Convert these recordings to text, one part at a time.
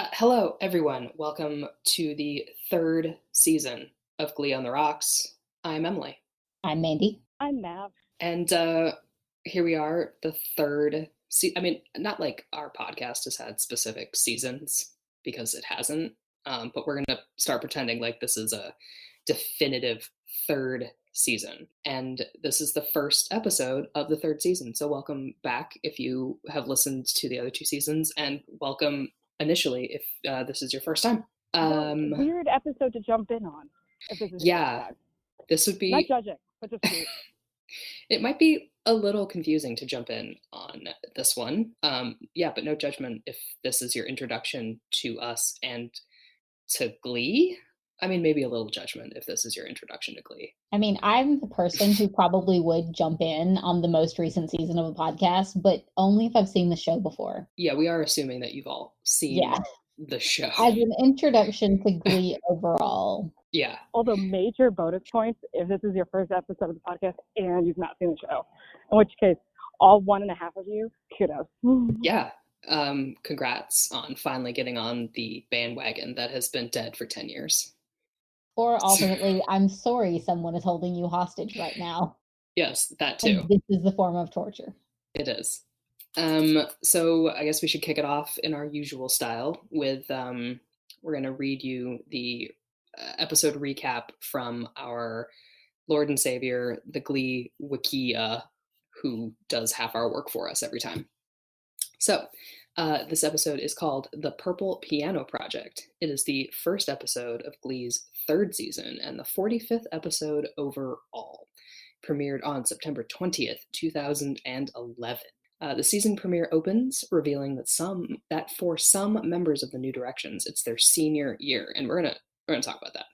Hello, everyone. Welcome to the third season of Glee on the Rocks. I'm Emily. I'm Mandy. I'm Mav. And here we are, the third I mean, not like our podcast has had specific seasons, because it hasn't. But we're going to start pretending like this is a definitive third season. And this is the first episode of the third season. So welcome back if you have listened to the other two seasons, and welcome initially if this is your first time. Weird episode to jump in on. If this is your first time. This would be not judging, but just weird. It might be a little confusing to jump in on this one. But no judgment if this is your introduction to us and to Glee. I mean, maybe a little judgment if this is your introduction to Glee. I mean, I'm the person who probably would jump in on the most recent season of a podcast, but only if I've seen the show before. Yeah, we are assuming that you've all seen the show. As an introduction to Glee overall. Yeah. Although major bonus points if this is your first episode of the podcast and you've not seen the show. In which case, all 1.5 of you, kudos. Yeah. Congrats on finally getting on the bandwagon that has been dead for 10 years. Or alternately, I'm sorry someone is holding you hostage right now. Yes, that too. And this is the form of torture. It is. So I guess we should kick it off in our usual style with, we're going to read you the episode recap from our Lord and Savior, the Glee Wikia, who does half our work for us every time. So this episode is called The Purple Piano Project. It is the first episode of Glee's third season and the 45th episode overall. Premiered on September 20th, 2011. The season premiere opens revealing that for some members of the New Directions, it's their senior year, and we're gonna talk about that.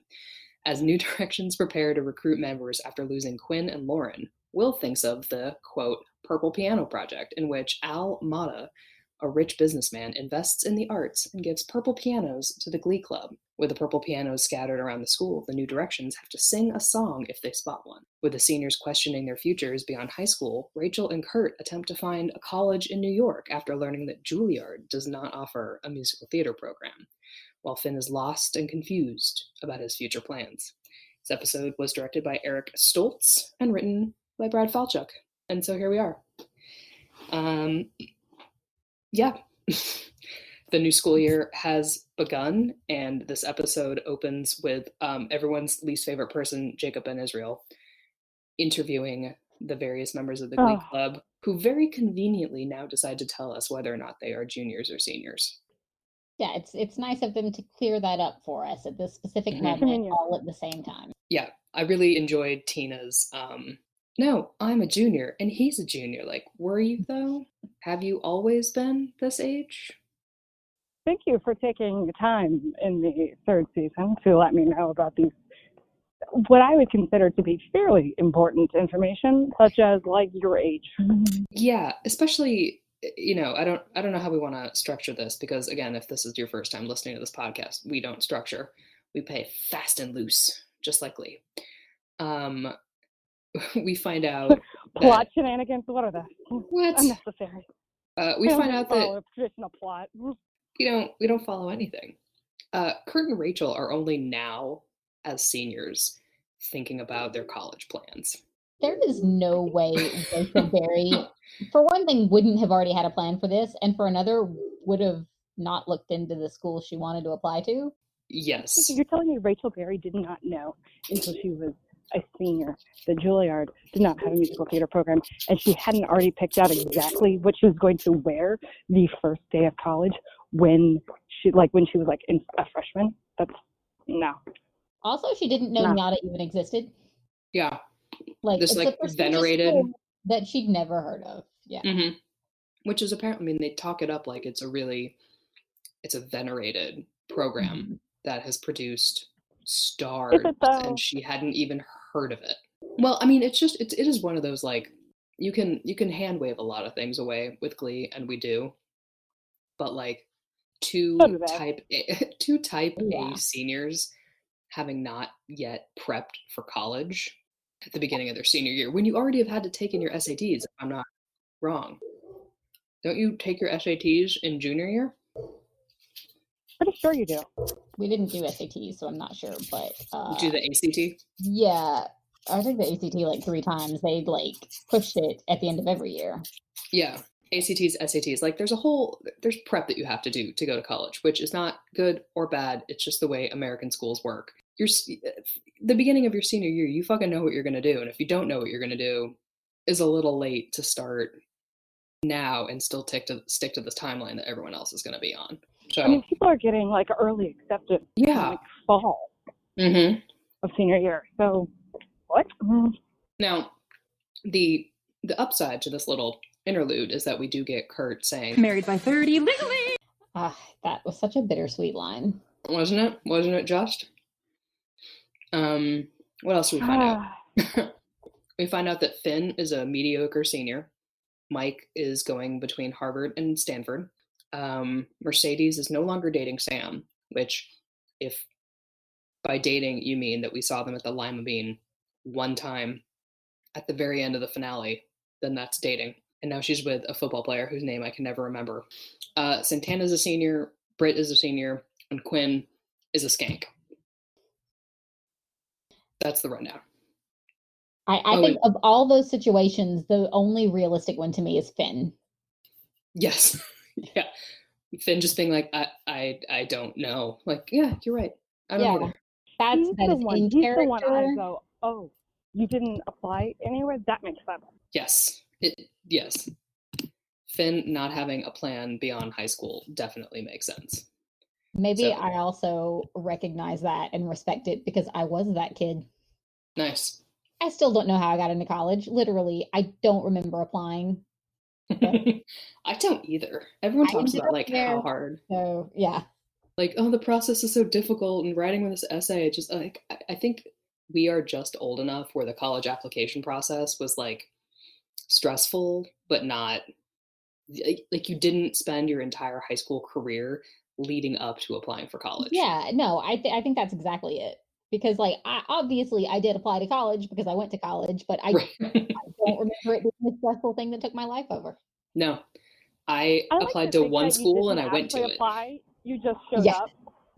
As New Directions prepare to recruit members after losing Quinn and Lauren, Will thinks of the, quote, Purple Piano Project, in which Al Mata, a rich businessman, invests in the arts and gives purple pianos to the Glee Club. With the purple pianos scattered around the school, the New Directions have to sing a song if they spot one. With the seniors questioning their futures beyond high school, Rachel and Kurt attempt to find a college in New York after learning that Juilliard does not offer a musical theater program, while Finn is lost and confused about his future plans. This episode was directed by Eric Stoltz and written by Brad Falchuk. And so here we are. The new school year has begun, and this episode opens with everyone's least favorite person, Jacob and Israel, interviewing the various members of the Glee Club, who very conveniently now decide to tell us whether or not they are juniors or seniors. Yeah, it's nice of them to clear that up for us at this specific moment, all at the same time. Yeah, I really enjoyed Tina's, no, I'm a junior, and he's a junior. Like, were you, though? Have you always been this age? Thank you for taking the time in the third season to let me know about these, what I would consider to be fairly important information, such as, like, your age. Yeah, especially, I don't know how we want to structure this, because, again, if this is your first time listening to this podcast, we don't structure. We play fast and loose, just like Glee. We find out plot shenanigans. What are they? What? Unnecessary. We find out that a traditional plot. We don't follow anything. Kurt and Rachel are only now, as seniors, thinking about their college plans. There is no way Rachel Berry, for one thing, wouldn't have already had a plan for this, and for another, would have not looked into the school she wanted to apply to. Yes. You're telling me Rachel Berry did not know until she was a senior that Juilliard did not have a musical theater program, and she hadn't already picked out exactly what she was going to wear the first day of college when she was a freshman. That's no. Also, she didn't know Miata even existed. Yeah. Like, this venerated that she'd never heard of. Yeah. Mm-hmm. Which is apparently, they talk it up like it's a venerated program that has produced stars, and she hadn't even heard of it. Well, it is one of those, like, you can hand wave a lot of things away with Glee, and we do, but like two type A seniors having not yet prepped for college at the beginning of their senior year, when you already have had to take in your SATs, if I'm not wrong. Don't you take your SATs in junior year? pretty sure you do. We didn't do SATs, so I'm not sure, but Do the ACT? yeah, I think the ACT like 3 times. They like pushed it at the end of every year. Yeah. ACTs, SATs, like there's prep that you have to do to go to college, which is not good or bad. It's just the way American schools work. The beginning of your senior year, you fucking know what you're going to do. And if you don't know what you're going to do, is a little late to start now and still stick to this timeline that everyone else is going to be on. So I mean, people are getting like early acceptance in like fall of senior year. So what? Now, the upside to this little interlude is that we do get Kurt saying, "Married by 30 legally." That was such a bittersweet line. Wasn't it just? What else do we find out? We find out that Finn is a mediocre senior. Mike is going between Harvard and Stanford. Mercedes is no longer dating Sam, which, if by dating you mean that we saw them at the Lima Bean one time at the very end of the finale, then that's dating. And now she's with a football player whose name I can never remember. Santana's a senior, Britt is a senior, and Quinn is a skank. That's the rundown. I think of all those situations, the only realistic one to me is Finn. Yes. Yeah. Finn just being like, I don't know. Like, yeah, you're right. I don't either. That is in He's character. the one I go, oh, you didn't apply anywhere? That makes sense. Yes. Yes. Finn not having a plan beyond high school definitely makes sense. Maybe I also recognize that and respect it because I was that kid. Nice. I still don't know how I got into college. Literally, I don't remember applying. I don't either. Everyone talks about like how hard. So yeah. Like, oh, the process is so difficult and writing this essay, just like I think we are just old enough where the college application process was like stressful, but not like you didn't spend your entire high school career leading up to applying for college. Yeah, no, I think that's exactly it. Because like I did apply to college because I went to college, but I don't remember it being a stressful thing that took my life over. No, I applied to one school and I went to it. You just showed up.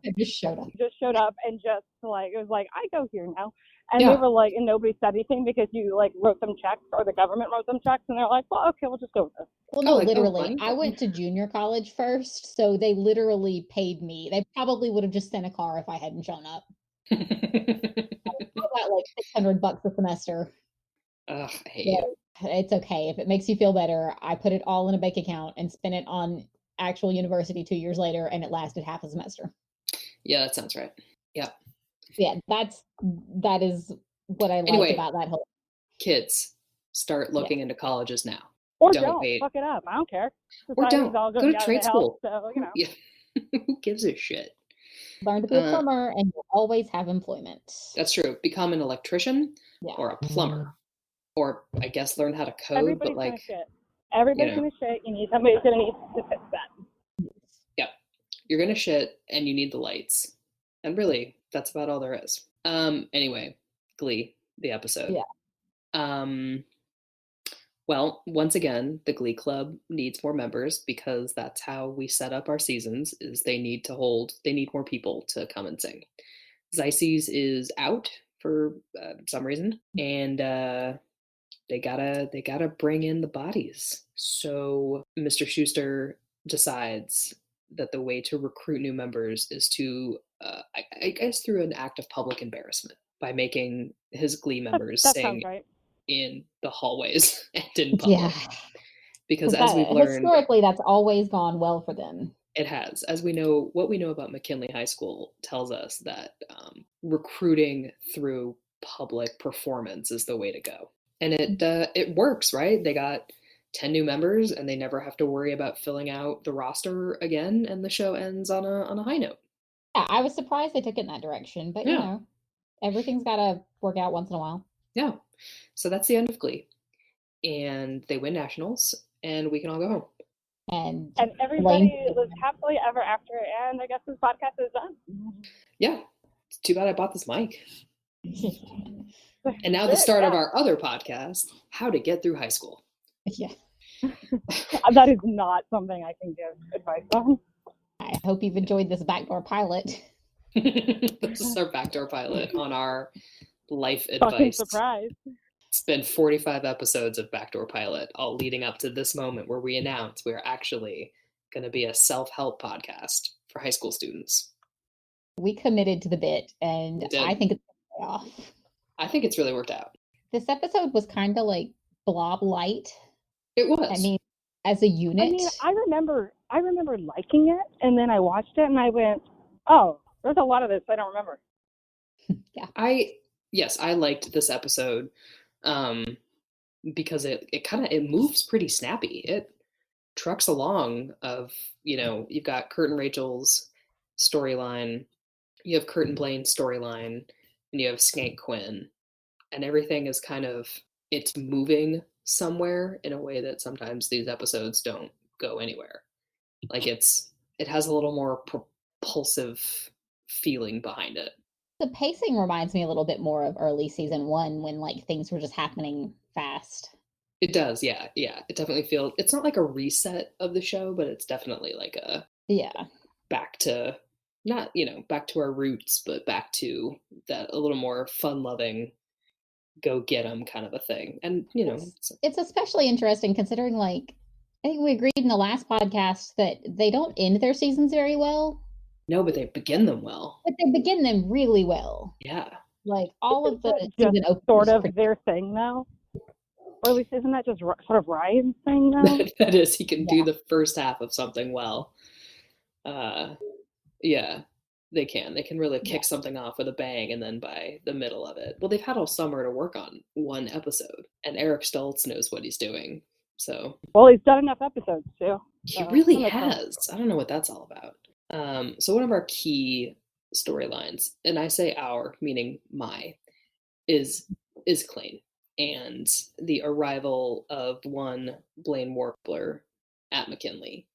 I just showed up. You just showed up and just like it was like I go here now, and they were like, and nobody said anything because you like wrote them checks or the government wrote them checks, and they're like, well, okay, we'll just go with this. Well, no, literally, I went to junior college first, so they literally paid me. They probably would have just sent a car if I hadn't shown up. I got like $600 a semester. Ugh, I hate you. It's okay. If it makes you feel better, I put it all in a bank account and spent it on actual university 2 years later, and it lasted half a semester. Yeah, that sounds right. Yeah. Yeah, that is what I like about that whole. Kids, start looking into colleges now. Or don't wait. Fuck it up. I don't care. Society's or don't go to trade school. So you know. Yeah. Who gives a shit? Learn to be a plumber, and you'll always have employment. That's true. Become an electrician or a plumber, or I guess learn how to code. Everybody's but like, gonna shit. Everybody's gonna shit. You need somebody's gonna need to fix that. Yeah, you're gonna shit, and you need the lights. And really, that's about all there is. Anyway, Glee, the episode. Yeah. Well, once again, the Glee Club needs more members because that's how we set up our seasons. Is they need more people to come and sing. Zeises is out for some reason, and they gotta bring in the bodies. So Mr. Schuster decides that the way to recruit new members is to, I guess, through an act of public embarrassment by making his Glee members sing in the hallways and in public. Yeah. Because as we've learned, historically, that's always gone well for them. It has. As we know, what we know about McKinley High School tells us that recruiting through public performance is the way to go. And it works, right? They got 10 new members and they never have to worry about filling out the roster again, and the show ends on a high note. Yeah, I was surprised they took it in that direction, but you know, everything's got to work out once in a while. Yeah. So that's the end of Glee. And they win nationals and we can all go home. And everybody lives happily ever after, and I guess this podcast is done. Yeah. It's too bad I bought this mic. And now the start of our other podcast, How to Get Through High School. Yeah. That is not something I can give advice on. I hope you've enjoyed this backdoor pilot. This is our backdoor pilot on our life Fucking advice. surprise. It's been 45 episodes of backdoor pilot, all leading up to this moment where we announce we are actually going to be a self-help podcast for high school students. We committed to the bit, and We did. I think it's going to pay off. I think it's really worked out. This episode was kind of like Blob Light. It was. I mean, as a unit. I mean, I remember liking it, and then I watched it, and I went, "Oh, there's a lot of this I don't remember." Yeah. I liked this episode because it moves pretty snappy. It trucks along of, you've got Kurt and Rachel's storyline, you have Kurt and Blaine's storyline, and you have Skank Quinn, and everything is it's moving somewhere in a way that sometimes these episodes don't go anywhere. Like it has a little more propulsive feeling behind it. The pacing reminds me a little bit more of early season 1 when like things were just happening fast. It does, yeah. It definitely feels, it's not like a reset of the show, but it's definitely like back to, not, back to our roots, but back to that a little more fun-loving, go get 'em kind of a thing. And, it's especially interesting considering, like, I think we agreed in the last podcast that they don't end their seasons very well. No, but they begin them well. But they begin them really well. Yeah. Like all of the season sort of their thing now. Or at least isn't that just sort of Ryan's thing now? That is, he can do the first half of something well. Yeah, they can. They can really kick something off with a bang, and then by the middle of it, well, they've had all summer to work on one episode, and Eric Stoltz knows what he's doing. So, well, he's done enough episodes too. He really has. I don't know what that's all about. So one of our key storylines, and I say our, meaning my, is Klaine and the arrival of one Blaine Warbler at McKinley.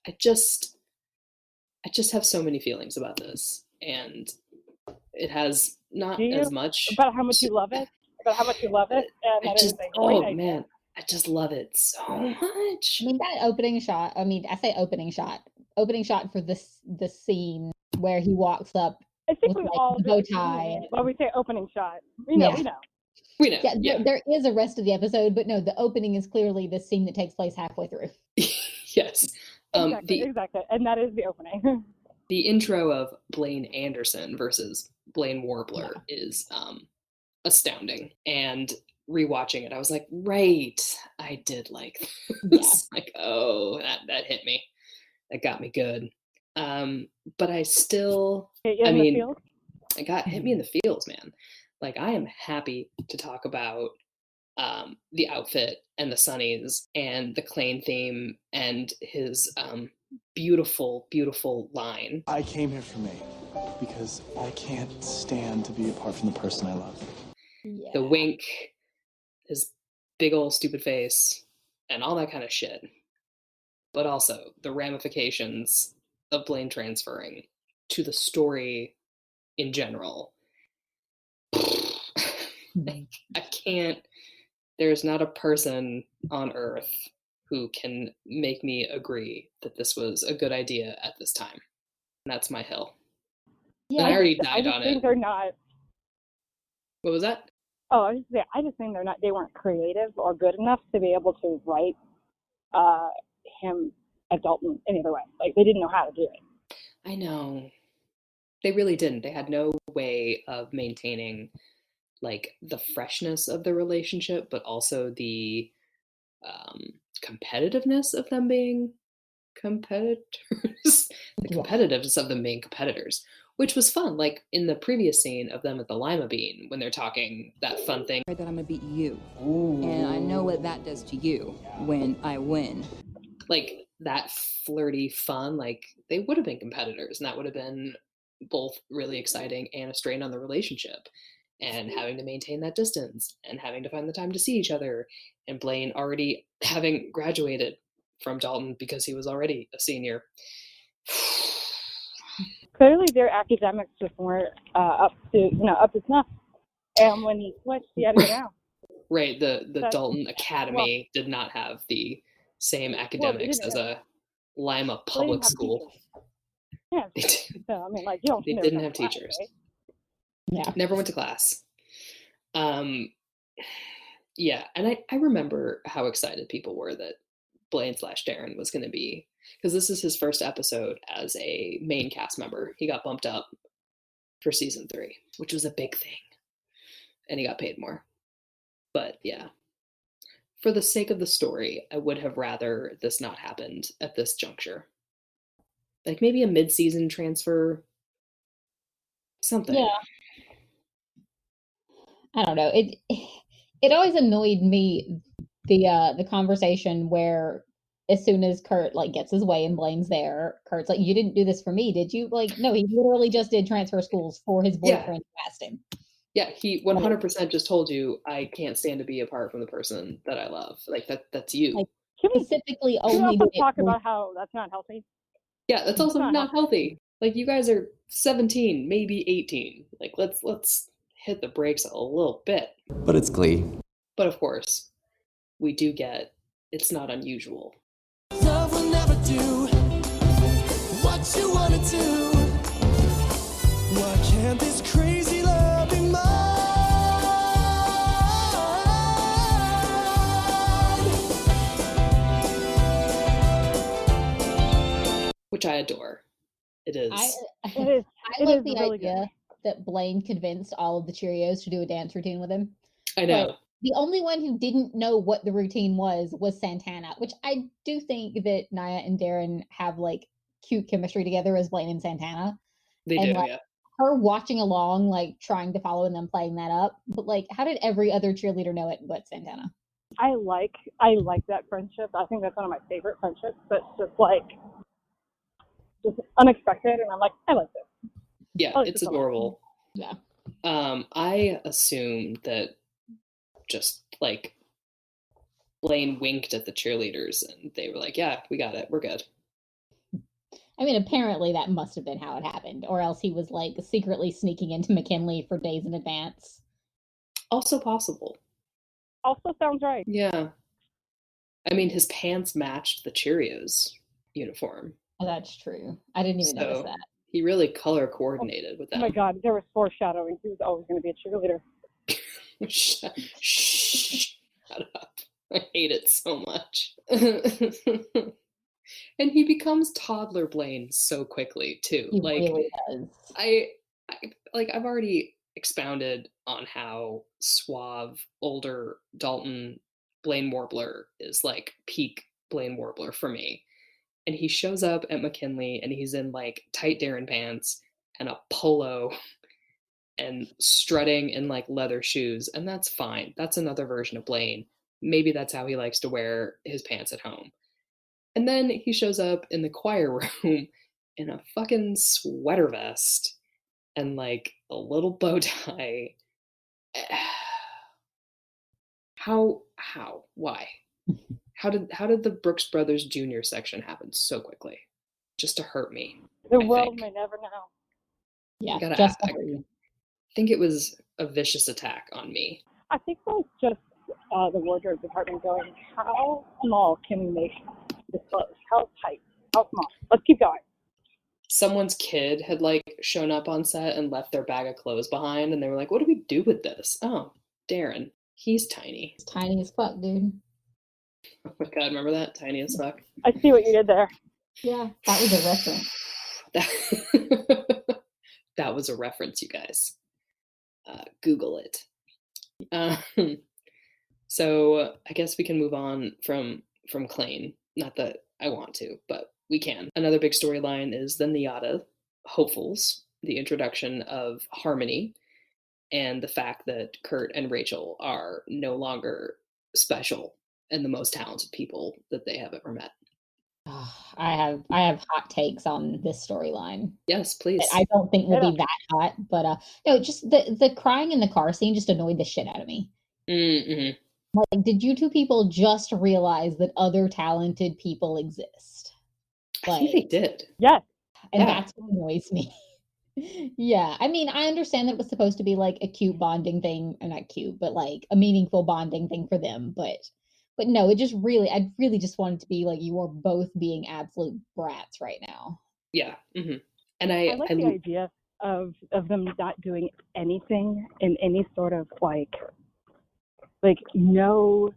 I just have so many feelings about this, and it has not as much about how much you love it. About how much you love it. And man, I just love it so much. I mean, that opening shot. I mean, I say opening shot for the scene where he walks up. I think with, we like, all the bow tie. When we say opening shot, we know. Yeah, there is a rest of the episode, but no, the opening is clearly the scene that takes place halfway through. Yes. Exactly. And that is the opening. The intro of Blaine Anderson versus Blaine Warbler is astounding. And rewatching it, I was like, right, I did like this. Yeah. Like, oh, that hit me. That got me good. But I still, it hit me in the feels, man. Like, I am happy to talk about the outfit and the Sunnies and the Klaine theme and his beautiful, beautiful line. I came here for me because I can't stand to be apart from the person I love. Yeah. The wink, his big old stupid face, and all that kind of shit. But also the ramifications of Blaine transferring to the story in general. I can't, there's not a person on earth who can make me agree that this was a good idea at this time. And that's my hill. Yeah, and I already died on it. I think they're not. What was that? Oh, I just think they weren't creative or good enough to be able to write him as Dalton any other way. Like, they didn't know how to do it. I know. They really didn't. They had no way of maintaining like the freshness of the relationship, but also the competitiveness of them being competitors. The competitiveness of them being competitors, which was fun. Like in the previous scene of them at the Lima Bean when they're talking that fun thing. That I'm gonna beat you. Ooh. And I know what that does to you when I win. Like that flirty fun, like they would have been competitors, and that would have been both really exciting and a strain on the relationship. And having to maintain that distance and having to find the time to see each other. And Blaine already having graduated from Dalton because he was already a senior. Clearly their academics just weren't up to snuff. And when he switched, he had to go down. Right. The Dalton Academy did not have the same academics as a Lima They public didn't have school. teachers. Yeah. They So I mean, like, you don't they never didn't go to have class, teachers. right? Yeah. Never went to class. Yeah, and I remember how excited people were that Blaine/Darren was going to be, because this is his first episode as a main cast member. He got bumped up for season 3, which was a big thing, and he got paid more. But yeah, for the sake of the story, I would have rather this not happened at this juncture. Like maybe a mid-season transfer, something. Yeah. I don't know. It always annoyed me, the conversation where as soon as Kurt like gets his way and Blaine's there, Kurt's like, "You didn't do this for me, did you?" Like, no, he literally just did transfer schools for his Yeah. boyfriend who asked him. Yeah, he 100% just told you, I can't stand to be apart from the person that I love. Like that's you. Like, Can we specifically can we only also did it talk for- about how that's not healthy? Yeah, that's also not not healthy. Like you guys are 17, maybe 18. Like let's hit the brakes a little bit. But it's Glee. But of course, we do get it's not unusual. Love will never do what you wanna do. Why can't this crazy love be mine? Which I adore. It is. It is. I It love is the really idea that Blaine convinced all of the Cheerios to do a dance routine with him. I know. But the only one who didn't know what the routine was Santana, which I do think that Naya and Darren have like cute chemistry together as Blaine and Santana. They and, do, like, yeah. Her watching along, like trying to follow and then playing that up. But like, how did every other cheerleader know it but Santana? I like that friendship. I think that's one of my favorite friendships. But just like just unexpected, and I'm like, I like this. Yeah, like it's this a lot. adorable. Yeah. I assumed that just like Blaine winked at the cheerleaders and they were like, yeah, we got it. We're good. I mean, apparently that must have been how it happened, or else he was like secretly sneaking into McKinley for days in advance. Also possible. Also sounds right. Yeah. I mean, his pants matched the Cheerios uniform. Oh, that's true. I didn't even notice that. He really color coordinated with Oh them. my God, there was foreshadowing. He was always going to be a cheerleader. Shut up. I hate it so much. And he becomes toddler Blaine so quickly too. He like really does. I've already expounded on how suave older Dalton Blaine Warbler is like peak Blaine Warbler for me. And he shows up at McKinley and he's in like tight Darren pants and a polo and strutting in like leather shoes, and that's fine. That's another version of Blaine. Maybe that's how he likes to wear his pants at home. And then he shows up in the choir room in a fucking sweater vest and like a little bow tie. Why? How did the Brooks Brothers Jr. section happen so quickly? Just to hurt me. The I world think. may never know. Yeah, Gotta just I think it was a vicious attack on me. I think it was just the wardrobe department going, how small can we make this clothes? How tight? How small? Let's keep going. Someone's kid had like shown up on set and left their bag of clothes behind, and they were like, what do we do with this? Oh, Darren. He's tiny. He's tiny as fuck, dude. Oh my God, remember that? Tiny as fuck. I see what you did there. Yeah, that was a reference. That was a reference, you guys. Google it. So I guess we can move on from Klain. Not that I want to, but we can. Another big storyline is the Nyada hopefuls, the introduction of Harmony, and the fact that Kurt and Rachel are no longer special and the most talented people that they have ever met. I have hot takes on this storyline. Yes, please. I don't think will be that hot, but no, just the crying in the car scene just annoyed the shit out of me. Mm-hmm. Like, did you two people just realize that other talented people exist? I think they did. Yes. And that's what annoys me. Yeah, I mean, I understand that it was supposed to be like a cute bonding thing, or not cute, but like a meaningful bonding thing for them. But But no, I really just wanted to be like, you are both being absolute brats right now. Yeah. And I like the idea of them not doing anything in any sort of like no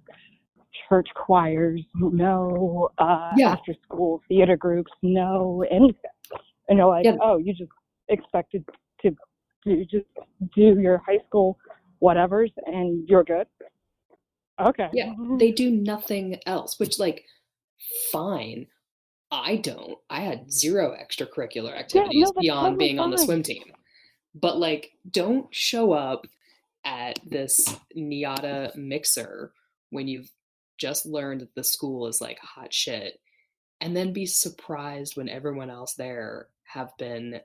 church choirs, no after school theater groups, no anything. And you're like, oh, you just expected to just do your high school whatevers and you're good. Okay. Yeah, they do nothing else, which, like, fine. I had zero extracurricular activities beyond totally being on the swim team. But, like, don't show up at this NIATA mixer when you've just learned that the school is, like, hot shit, and then be surprised when everyone else there have been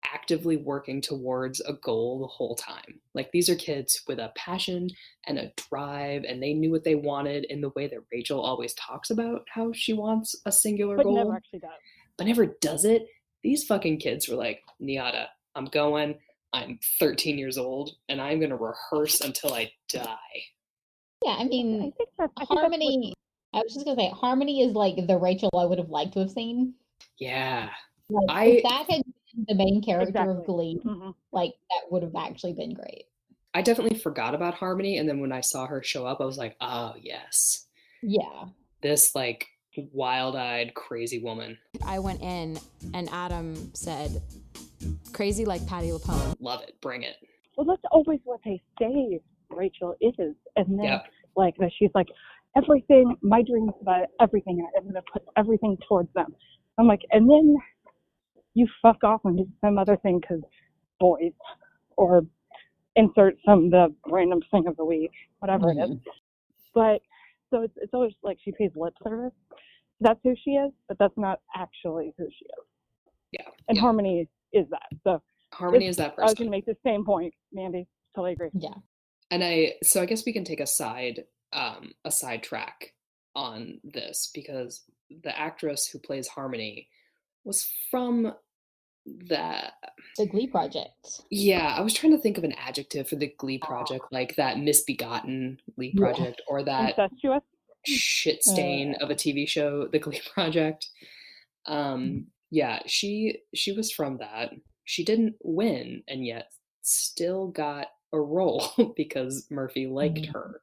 actively working towards a goal the whole time. Like, these are kids with a passion and a drive, and they knew what they wanted in the way that Rachel always talks about how she wants a singular goal. But never actually does. But never does it. These fucking kids were like, NIATA, I'm going. I'm 13 years old, and I'm going to rehearse until I die. Yeah, I mean, Harmony, I was just going to say, Harmony is like the Rachel I would have liked to have seen. Yeah. Like, if that had been the main character of Glee, like, that would have actually been great. I definitely forgot about Harmony, and then when I saw her show up, I was like, oh, yes. Yeah. This, like, wild-eyed, crazy woman. I went in, and Adam said, crazy like Patti LuPone. Love it. Bring it. Well, that's always what they say Rachel is. And then, like, that she's like, everything, my dream is about everything, and I'm going to put everything towards them. I'm like, and then you fuck off and do some other thing because boys, or insert the random thing of the week, whatever it is. But so it's always like she pays lip service. That's who she is, but that's not actually who she is. Yeah. And Harmony is that. So Harmony is that person. I was going to make the same point, Mandy. Totally agree. Yeah. And I guess we can take a side track on this, because the actress who plays Harmony was from the Glee project. Yeah, I was trying to think of an adjective for the Glee project, like that misbegotten Glee project, or that incestuous shit stain of a TV show, the Glee project. Yeah, she was from that. She didn't win, and yet still got a role because Murphy liked her,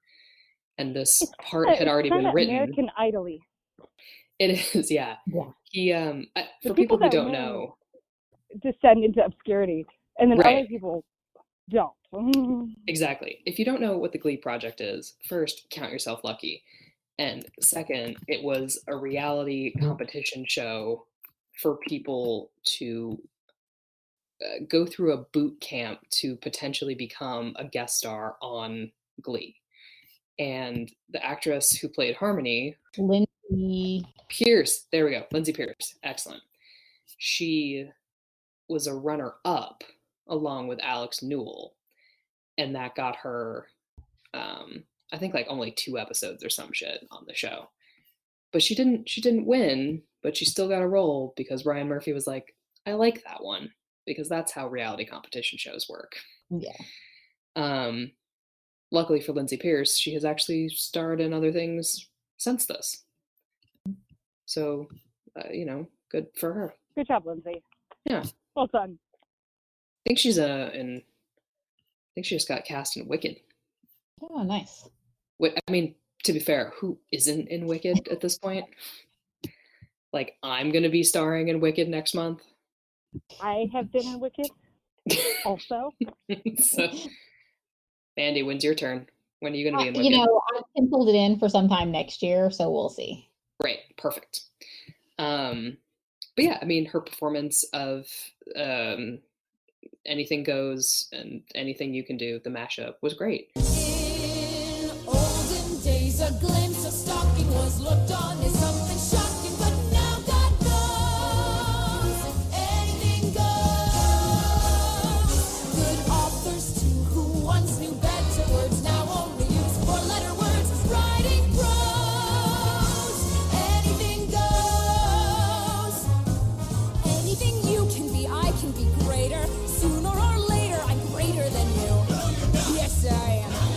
and this part had already been written. American Idol-y. It is, yeah. He for people who don't know, descend into obscurity, and then other people don't. Exactly. If you don't know what the Glee project is, first, count yourself lucky, and second, it was a reality competition show for people to go through a boot camp to potentially become a guest star on Glee. And the actress who played Harmony, Lindsay Pierce, there we go, Lindsay Pierce, excellent. She was a runner-up along with Alex Newell, and that got her, I think, like only 2 episodes or some shit on the show. But she didn't win, but she still got a role because Ryan Murphy was like, I like that one, because that's how reality competition shows work. Yeah. Luckily for Lindsay Pierce, she has actually starred in other things since this. So, good for her. Good job, Lindsay. Yeah. Well done. I think she's I think she just got cast in Wicked. Oh, nice. I mean, to be fair, who isn't in Wicked at this point? Like, I'm going to be starring in Wicked next month. I have been in Wicked also. So, Mandy, when's your turn? When are you going to be in Wicked? I've penciled it in for sometime next year, so we'll see. Great. Perfect. But yeah, I mean, her performance of Anything Goes and Anything You Can Do, the mashup, was great. In olden days, a glimpse of stalking was looked on as something shocking, but now God knows anything goes. Good authors too, who once knew better words, now only use 4-letter words, writing prose. Anything goes. Anything you can be, I can be greater. Sooner or later, I'm greater than you. Yes, I am.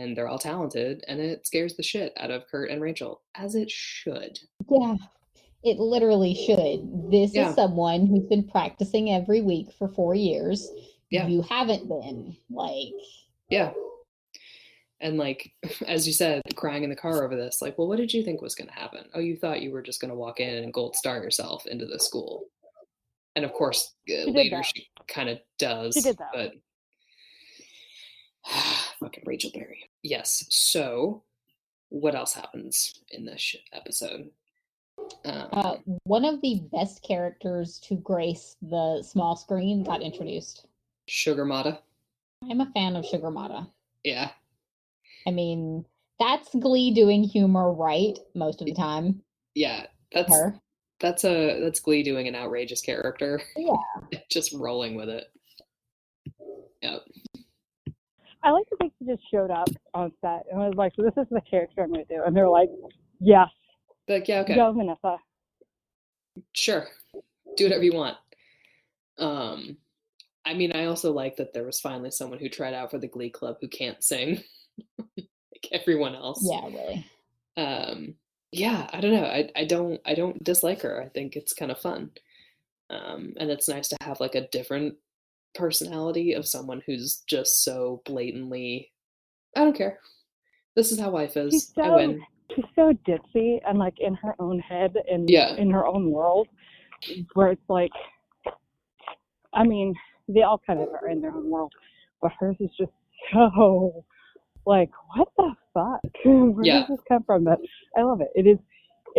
and they're all talented, and it scares the shit out of Kurt and Rachel, as it should. Yeah, it literally should. This Yeah. is someone who's been practicing every week for 4 years. Yeah. You haven't been. Like, Yeah. And like, as you said, crying in the car over this, like, well, what did you think was going to happen? Oh, you thought you were just going to walk in and gold star yourself into the school. And of course, later she kind of does. She did that. But fucking Rachel Berry. Yes. So, what else happens in this episode? one of the best characters to grace the small screen got introduced. Sugar Mata. I'm a fan of Sugar Mata. Yeah. I mean, that's Glee doing humor right most of the time. Yeah, that's Glee doing an outrageous character. Yeah. Just rolling with it. Yep. I like to think she just showed up on set and was like, so this is the character I'm going to do. And they're like, yes. Like, yeah, okay. Go, Vanessa. Sure. Do whatever you want. I mean, I also like that there was finally someone who tried out for the Glee Club who can't sing like everyone else. Yeah, really. Yeah, I don't know. I don't dislike her. I think it's kind of fun. And it's nice to have like a different personality of someone who's just so blatantly, I don't care. This is how life is. I win. She's so ditzy and like in her own head and Yeah. in her own world, where it's like, I mean, they all kind of are in their own world, but hers is just so like, what the fuck? Where does this come from? But I love it. It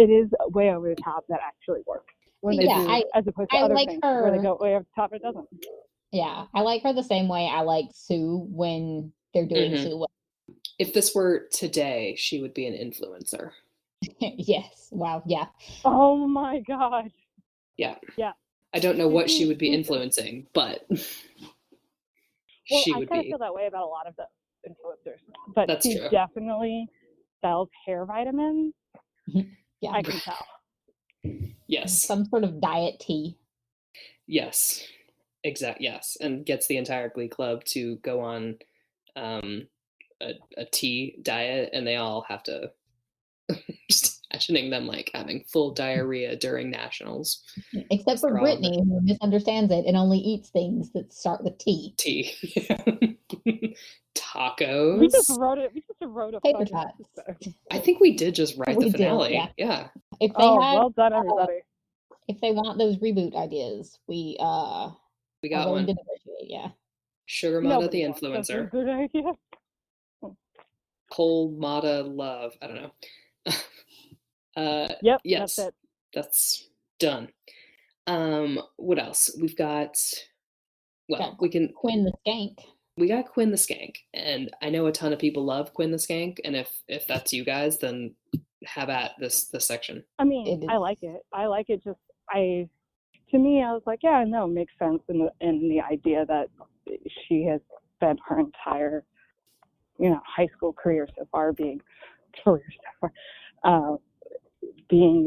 is way over the top that actually works when they do, as opposed to other things where they go way over the top. It doesn't. Yeah, I like her the same way I like Sue when they're doing Sue well. If this were today, she would be an influencer. Yes. Wow. Yeah. Oh my god. Yeah. Yeah. I don't know what she would be influencing, but she would I kind of be. feel that way about a lot of the influencers, but That's she true. definitely sells hair vitamins. Yeah. I can tell. Yes. Some sort of diet tea. Yes. Yes. And gets the entire Glee Club to go on a tea diet, and they all have to just imagining them like having full diarrhea during nationals. Except for Brittany, who misunderstands it and only eats things that start with T. Tea. Tacos. We just wrote a Paper fucking tots. episode. I think we did just write the We did, finale. yeah. If they well done, everybody. if they want those reboot ideas, we got willing one. to negotiate, yeah. Sugar Mata the Nobody wants those influencer. Good idea. Cold Mata love. I don't know. Yep. Yes, That's it. that's done. What else? We've got. Well, Got we can. Quinn the Skank. We got Quinn the Skank, and I know a ton of people love Quinn the Skank. And if that's you guys, then have at this section. I mean, I like it. I like it. Just to me, I was like, yeah, no, it makes sense in the idea that she has spent her entire, high school career so far being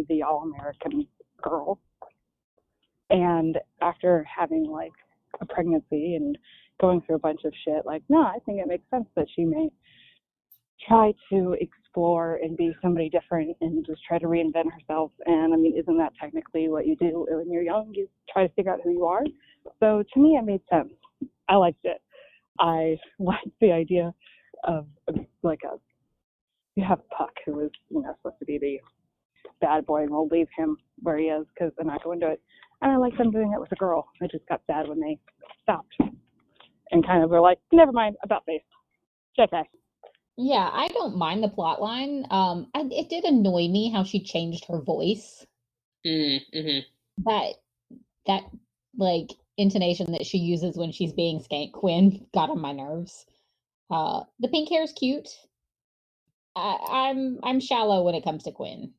the all-American girl, and after having like a pregnancy and going through a bunch of shit, like, no, I think it makes sense that she may try to explore and be somebody different and just try to reinvent herself. And I mean, isn't that technically what you do when you're young? You try to figure out who you are. So to me, it made sense. I liked it. I liked the idea of like you have Puck, who is supposed to be the bad boy, and we'll leave him where he is because they're not going to do it. And I like them doing it with a girl. I just got sad when they stopped and kind of were like, never mind about face. JK. Yeah, I don't mind the plot line. It did annoy me how she changed her voice. Mm-hmm. That like intonation that she uses when she's being Skank Quinn got on my nerves. The pink hair is cute. I'm shallow when it comes to Quinn.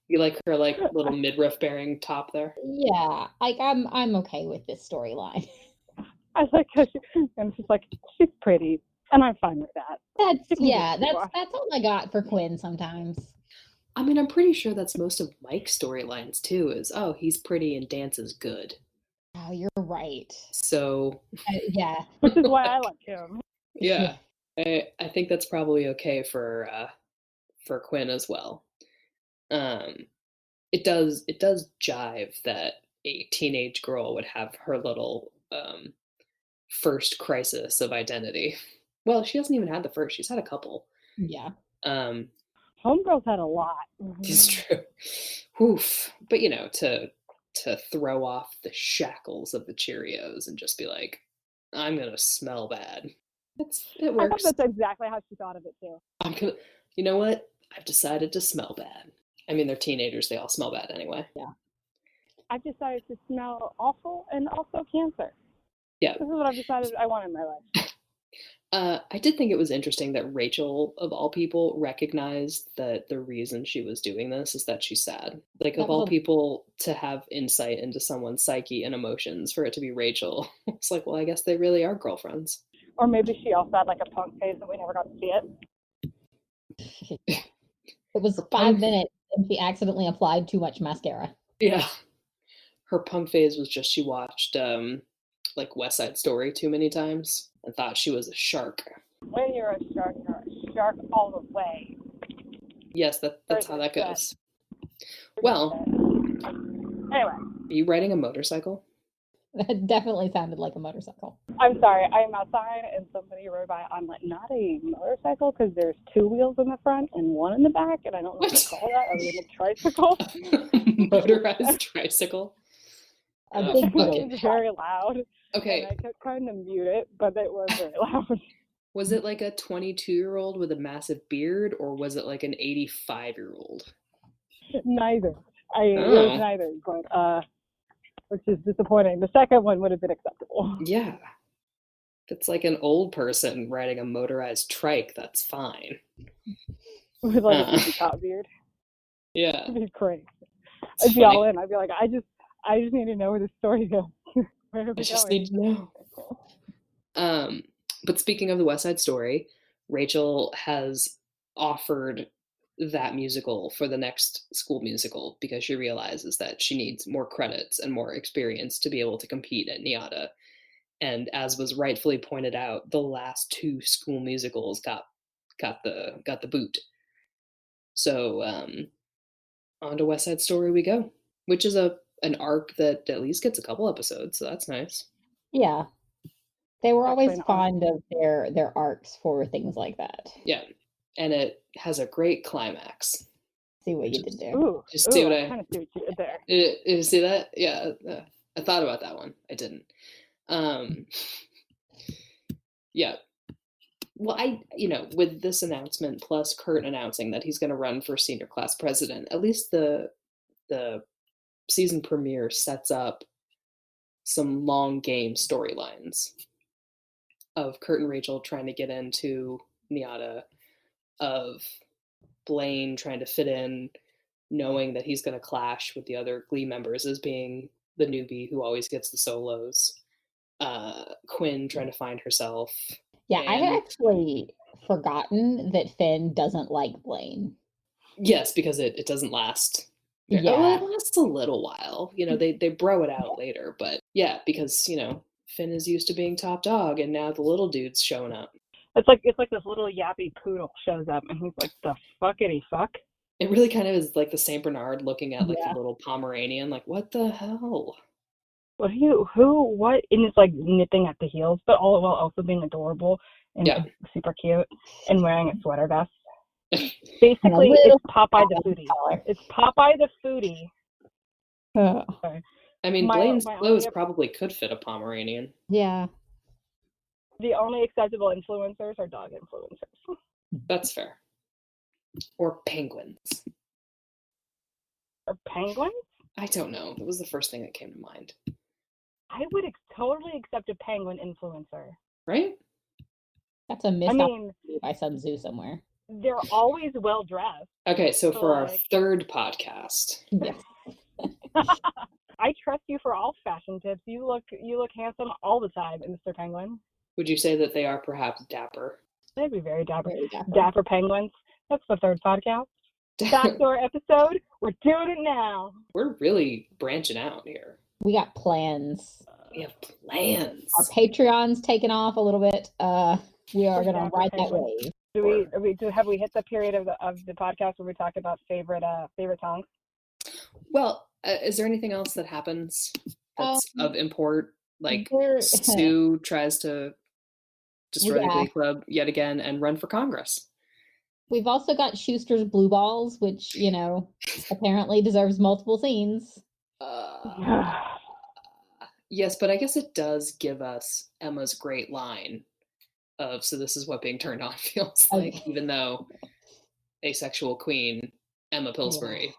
You like her like little midriff bearing top there? Yeah, like I'm okay with this storyline. I like how she's like, she's pretty, and I'm fine with that. That's all I got for Quinn sometimes. I mean, I'm pretty sure that's most of Mike's storylines too, is, oh, he's pretty and dances good. Oh, you're right. So Yeah. Which is why I like him. Yeah. I think that's probably okay for Quinn as well. Um, it does jive that a teenage girl would have her little first crisis of identity. Well, she hasn't even had the first; she's had a couple. Yeah. Um, Homegirl's had a lot. it's true. Oof. But to throw off the shackles of the Cheerios and just be like, I'm gonna smell bad. It I thought works. that's exactly how she thought of it too. I'm gonna. You know what? I've decided to smell bad. I mean, they're teenagers; they all smell bad anyway. I've decided to smell awful and also cancer. Yeah. This is what I've decided I want in my life. I did think it was interesting that Rachel, of all people, recognized that the reason she was doing this is that she's sad. Like, That of was all a- people to have insight into someone's psyche and emotions, for it to be Rachel, it's like, well, I guess they really are girlfriends. Or maybe she also had like a punk phase and we never got to see it. It was 5 minutes and she accidentally applied too much mascara. Yeah. Her punk phase was just she watched like West Side Story too many times and thought she was a shark. When you're a shark all the way. Yes, that's how that goes. Well, Anyway, are you riding a motorcycle? That definitely sounded like a motorcycle. I'm sorry. I am outside and somebody rode by on like not a motorcycle because there's 2 wheels in the front and 1 in the back, and I don't know what to call that other than a tricycle. Motorized tricycle. A Oh, big It wheel. was very loud. Okay, And I kept trying to mute it, but it was very loud. was it like a 22-year-old with a massive beard, or was it like an 85-year-old? Neither. It Oh. was neither, but which is disappointing. The second one would have been acceptable. Yeah. If it's like an old person riding a motorized trike, that's fine. With like Uh. a super top beard. Yeah. It'd be great. It's I'd be all funny. in. I'd be like, I just need to know where the story goes. Where are I we just going? need to know. But speaking of the West Side Story, Rachel has offered that musical for the next school musical because she realizes that she needs more credits and more experience to be able to compete at NIADA. And as was rightfully pointed out, the last 2 school musicals got the boot. So on to West Side Story we go, which is an arc that at least gets a couple episodes, so that's nice. Yeah. They were always Actually, an arc. fond of their arcs for things like that. Yeah, and it has a great climax. See what you did there. Ooh, Just see what I kind of see what you did there. You see that? Yeah, I thought about that one. I didn't. Yeah. Well, with this announcement plus Kurt announcing that he's going to run for senior class president, at least the season premiere sets up some long game storylines of Kurt and Rachel trying to get into NIADA, of Blaine trying to fit in, knowing that he's going to clash with the other Glee members as being the newbie who always gets the solos. Quinn trying to find herself. Yeah, I had And- actually forgotten that Finn doesn't like Blaine. Yes, because it doesn't last. Yeah. Well, it lasts a little while. They bro it out later, but yeah, because Finn is used to being top dog, and now the little dude's showing up. It's like this little yappy poodle shows up, and he's like, "The fuckity fuck." It really kind of is like the Saint Bernard looking at like Yeah. the little Pomeranian, like, what the hell? What are you? Who? What? And it's like nipping at the heels, but all while also being adorable and Yeah. super cute and wearing a sweater vest. And a Basically, little it's Popeye the foodie. collar. It's Popeye the foodie. Oh, I mean, My- Blaine's my clothes only- probably could fit a Pomeranian. yeah. The only acceptable influencers are dog influencers. That's fair. Or penguins. Or penguins? I don't know. That was the first thing that came to mind. I would totally accept a penguin influencer. Right? That's a I missed mean, opportunity by some zoo somewhere. they're always well dressed. Okay, so for our Like- third podcast, Yes. I trust you for all fashion tips. You look handsome all the time, Mr. Penguin. would you say that they are perhaps dapper? They'd be very dapper. Very dapper. Dapper penguins. That's the third podcast. Backdoor episode. We're doing it now. We're really branching out here. We got plans. We have plans. Our Patreon's taken off a little bit. We are going to down for ride that favorite. wave. Have we hit the period of the podcast where we talk about favorite songs? Well, is there anything else that happens that's of import? Like There- Sue tries to destroy the Yeah. Glee Club yet again and run for Congress. We've also got Schuster's Blue Balls, which, apparently deserves multiple scenes. Yes, but I guess it does give us Emma's great line of, so this is what being turned on feels like, Okay. even though asexual queen Emma Pillsbury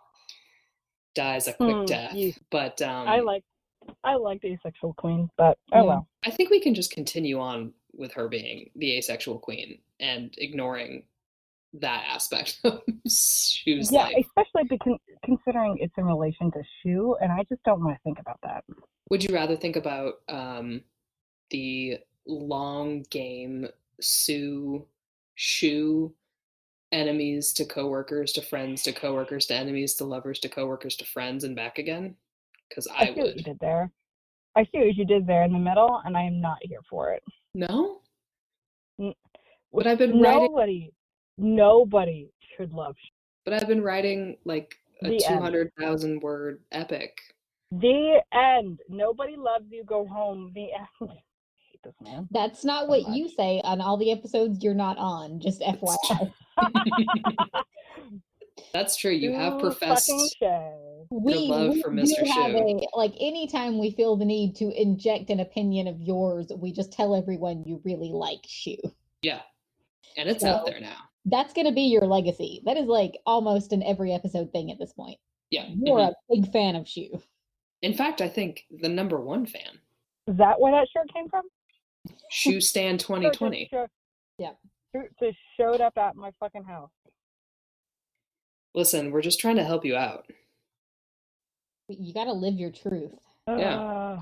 dies a quick death. Yeah. But I liked Asexual Queen, but oh well. I think we can just continue on with her being the asexual queen and ignoring that aspect of Schue's life. Especially considering it's in relation to Schue, and I just don't want to think about that. Would you rather think about the long game Schue enemies to coworkers to friends to coworkers to enemies to lovers to coworkers to friends and back again? Because I see what would. you did there. I see what you did there in the middle, and I am not here for it. No? But I've been writing. Nobody should love Schue. But I've been writing like a 200,000 word epic. The end. Nobody loves you. Go home. The end. I hate this man. That's not what you say on all the episodes you're not on, just FYI. That's true. You have professed your love for Mr. Schue. Anytime we feel the need to inject an opinion of yours, we just tell everyone you really like Schue. Yeah. And it's out there now. That's going to be your legacy. That is almost an every episode thing at this point. Yeah. You're a big fan of Schue. In fact, I think the number one fan. Is that where that shirt came from? Schue Stan 2020. Yeah. Just showed up at my fucking house. Listen, we're just trying to help you out. You got to live your truth. Yeah.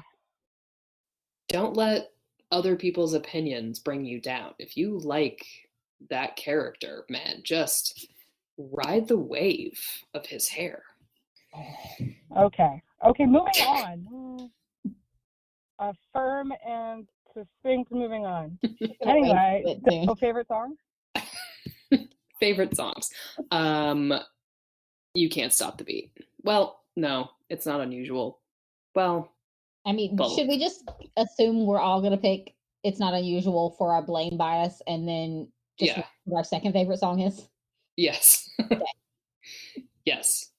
Don't let other people's opinions bring you down. If you like that character, man, just ride the wave of his hair. Okay, moving on. Firm and succinct, moving on. Anyway, favorite song? Favorite songs. You Can't Stop the Beat. Well, no, it's not unusual. Well, I mean, both. Should we just assume we're all going to pick It's Not Unusual for our Blaine bias and then just what our second favorite song is? Yes. Okay. Yes.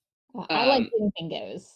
I like Anything Goes.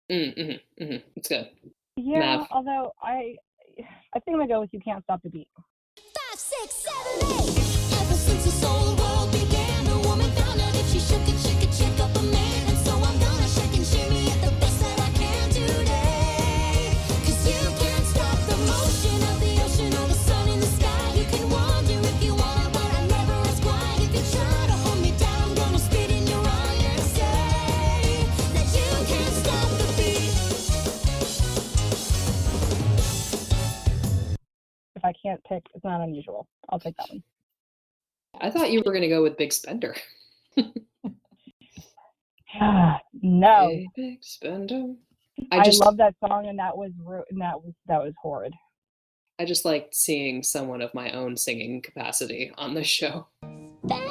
It's good. Yeah, Mav. although I think I'm gonna go with You Can't Stop the Beat. 5, 6, 7, 8. Ever since this whole world began, a woman found out if she shook it, she could check up a man. And so I'm gonna shake and shimmy at the best that I can today. 'Cause you can't stop the motion of the ocean or the sun in the sky. You can wander if you want, but I never ask why. If you try to hold me down, I'm gonna spit in your eye and say that you can't stop the beat. If I can't pick, It's Not Unusual. I'll take that one. I thought you were going to go with Big Spender. No. Hey, Big Spender. I love that song, and that was horrid. I just liked seeing someone of my own singing capacity on this show. Then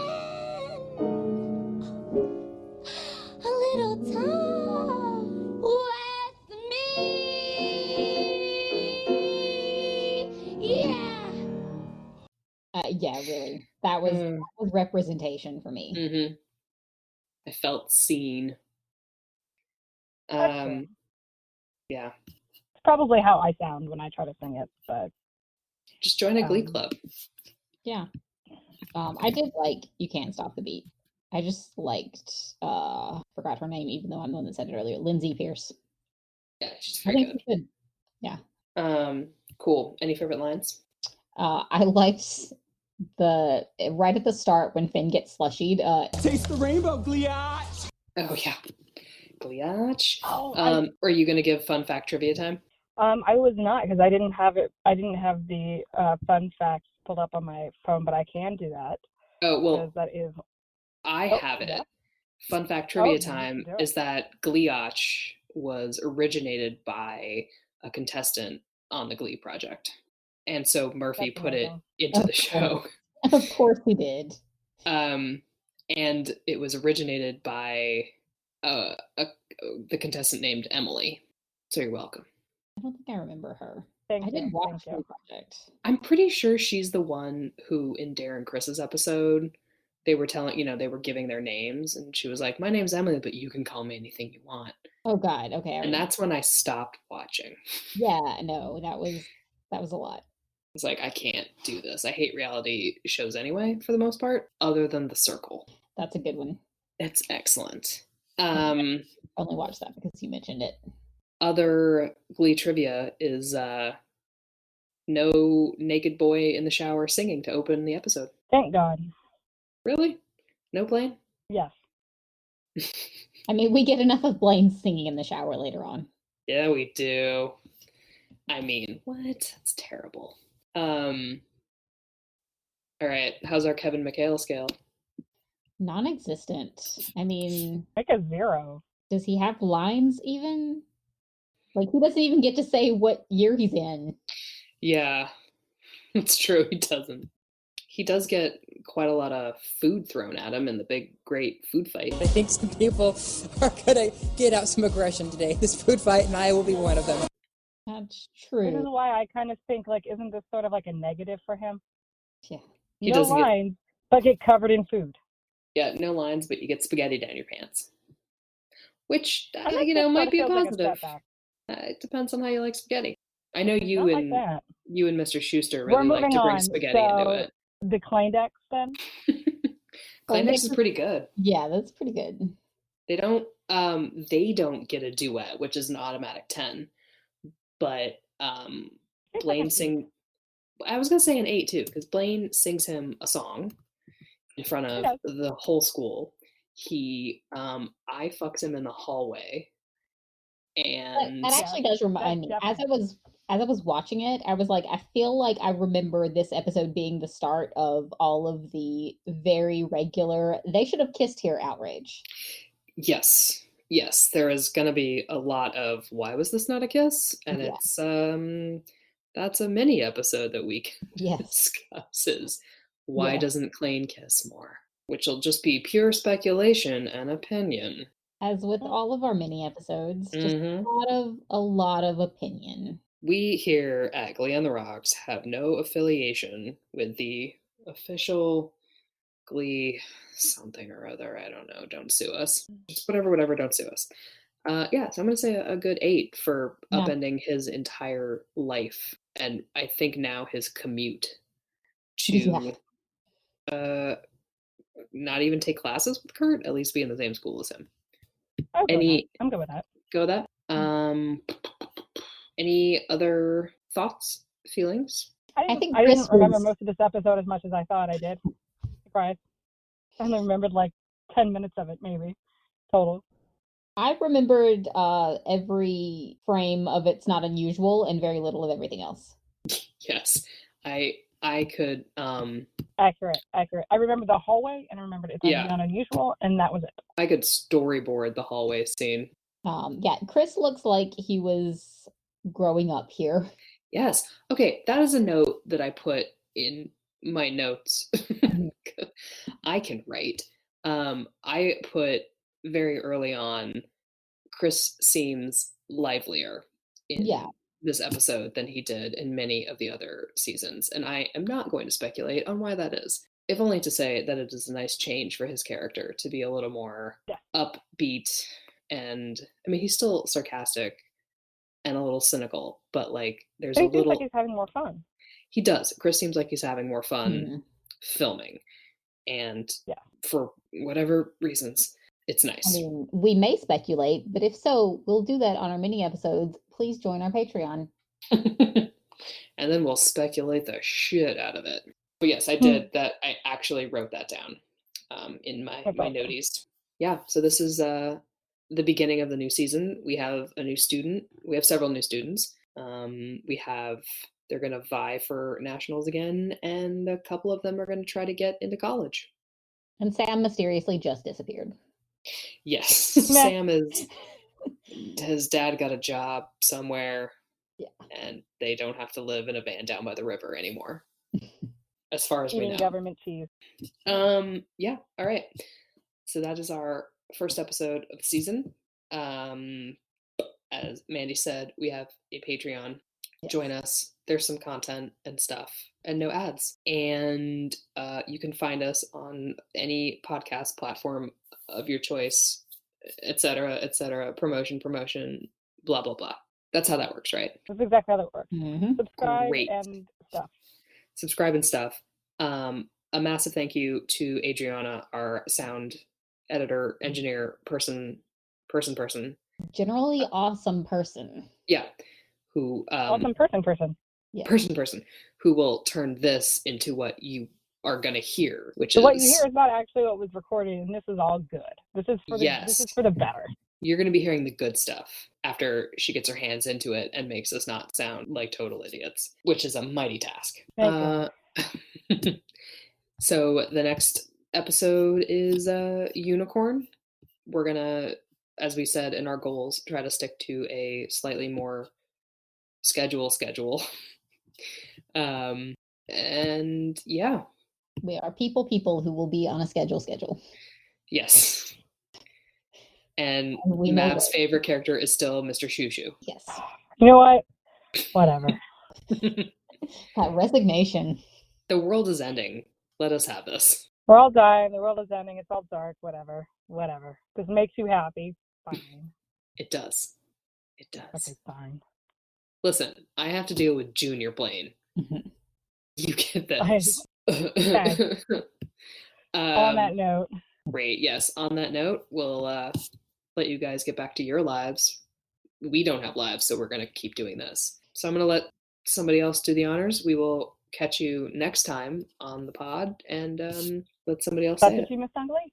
a little time with me. Yeah. Yeah, really. That was representation for me. Mm-hmm. I felt seen. Yeah. It's probably how I sound when I try to sing it, but Just join a Glee club. Yeah. I did like You Can't Stop the Beat. I just liked forgot her name, even though I'm the one that said it earlier. Lindsay Pierce. Yeah, she's very good. She's good. Yeah. Cool. Any favorite lines? I liked the right at the start when Finn gets slushied. Taste the rainbow, Gliatch! Oh yeah. Gliatch. Oh, are you gonna give fun fact trivia time? I was not, because I didn't have it. I didn't have the fun facts pulled up on my phone, but I can do that. Oh well, that is. I have it. Yeah. Fun fact trivia yeah, time do it. is that Gleeotch was originated by a contestant on the Glee project. And so Murphy That's put it amazing. into Of the show. Of course he did. And it was originated by the contestant named Emily. So you're welcome. I don't think I remember her. Thank I did you. watch Thank you. the project. I'm pretty sure she's the one who, in Darren Chris's episode, they were telling, they were giving their names, and she was like, "My name's Emily, but you can call me anything you want." Oh God. Okay. I And remember. that's when I stopped watching. Yeah. No, that was a lot. It's like, I can't do this. I hate reality shows anyway, for the most part, other than The Circle. That's a good one. It's excellent. I only watched that because you mentioned it. Other Glee trivia is no naked boy in the shower singing to open the episode. Thank God. Really? No Blaine? Yes. I mean, we get enough of Blaine singing in the shower later on. Yeah, we do. I mean, what? That's terrible. All right. How's our Kevin McHale scale? Non-existent. I mean, Like a 0. does he have lines even? Like, he doesn't even get to say what year he's in. Yeah, it's true. He doesn't. He does get quite a lot of food thrown at him in the big, great food fight. I think some people are going to get out some aggression today, this food fight, and I will be one of them. That's I don't true. know why I kind of think, like, isn't this sort of like a negative for him? Yeah. He No doesn't get- lines, but get covered in food. Yeah, no lines, but you get spaghetti down your pants. Which, And that just might sort of be a feels like a positive. setback. It depends on how you like spaghetti. I know you Not like and that. you and Mr. Schuster We're really like moving to bring on. spaghetti into So, it. the Kleenex then? Kleenex is pretty good. Yeah, that's pretty good. They don't get a duet, which is an automatic 10. But Blaine sing I was gonna say an 8 too, because Blaine sings him a song in front of the whole school. He I fucks him in the hallway. And That actually does remind me. As I was watching it, I was like, I feel like I remember this episode being the start of all of the very regular "they should have kissed here" outrage. Yes, there is gonna be a lot of why was this not a kiss? And it's that's a mini episode that we can discuss is why doesn't Klaine kiss more? Which will just be pure speculation and opinion. As with all of our mini episodes, just a lot of opinion. We here at Glee on the Rocks have no affiliation with the official Glee something or other. I don't know. Don't sue us. Just whatever. Don't sue us. Yeah, so I'm gonna say a good 8 for upending his entire life, and I think now his commute to not even take classes with Kurt, at least be in the same school as him. I'm good with that. Go with that. Any other thoughts, feelings? I didn't remember most of this episode as much as I thought I did. Surprise. I only remembered like 10 minutes of it, maybe, total. I remembered every frame of It's Not Unusual and very little of everything else. Yes, I could. Accurate. I remember the hallway, and I remembered It's Not Unusual, and that was it. I could storyboard the hallway scene. Yeah, Chris looks like he was growing up here. Yes. Okay, that is a note that I put in my notes. I can write. I put very early on, Chris seems livelier in this episode than he did in many of the other seasons, and I am not going to speculate on why that is. If only to say that it is a nice change for his character to be a little more upbeat, and I mean he's still sarcastic and a little cynical, but like there's a little. He seems like he's having more fun. He does. Chris seems like he's having more fun filming, and for whatever reasons, it's nice. I mean, we may speculate, but if so, we'll do that on our mini episodes. Please join our Patreon. And then we'll speculate the shit out of it. But yes, I did that. I actually wrote that down in my noties. Yeah, so this is the beginning of the new season. We have a new student. We have several new students. They're going to vie for nationals again, and a couple of them are going to try to get into college. And Sam mysteriously just disappeared. Yes, Meh. Sam is. His dad got a job somewhere, Yeah. and they don't have to live in a van down by the river anymore, as far as we Eating know. government cheese. Yeah. All right. So that is our first episode of the season. As Mandy said, we have a Patreon. Yes. Join us. There's some content and stuff, and no ads. And you can find us on any podcast platform of your choice, etc., etc. Promotion, blah blah blah. That's how that works, right? That's exactly how that works. Mhm. Subscribe Great. and stuff. Subscribe and stuff. A massive thank you to Adriana, our sound editor, engineer, person. Generally awesome person. Yeah, who Awesome person. Yeah. person who will turn this into what you are gonna hear, which So is what you hear is not actually what was recorded, and this is all good. This is for the Yes. this is for the better. you're gonna be hearing the good stuff after she gets her hands into it and makes us not sound like total idiots, which is a mighty task. Thank So the next episode is Unicorn. We're gonna, as we said in our goals, try to stick to a slightly more schedule. And yeah, We are people who will be on a schedule. yes. And And we know Mab's that. favorite character is still Mr. Schue. Yes. You know what? Whatever. That resignation. The world is ending. Let us have this. We're all dying. The world is ending. It's all dark. Whatever. This makes you happy. Fine. It does. It does. Okay, fine. Listen, I have to deal with Junior Blaine. Mhm. You get this. Okay. On that note, Great. Yes. On that note, we'll let you guys get back to your lives. We don't have lives, so we're going to keep doing this. So I'm going to let somebody else do the honors. We will catch you next time on the pod, and let somebody else that's say what it. you missed on Glee.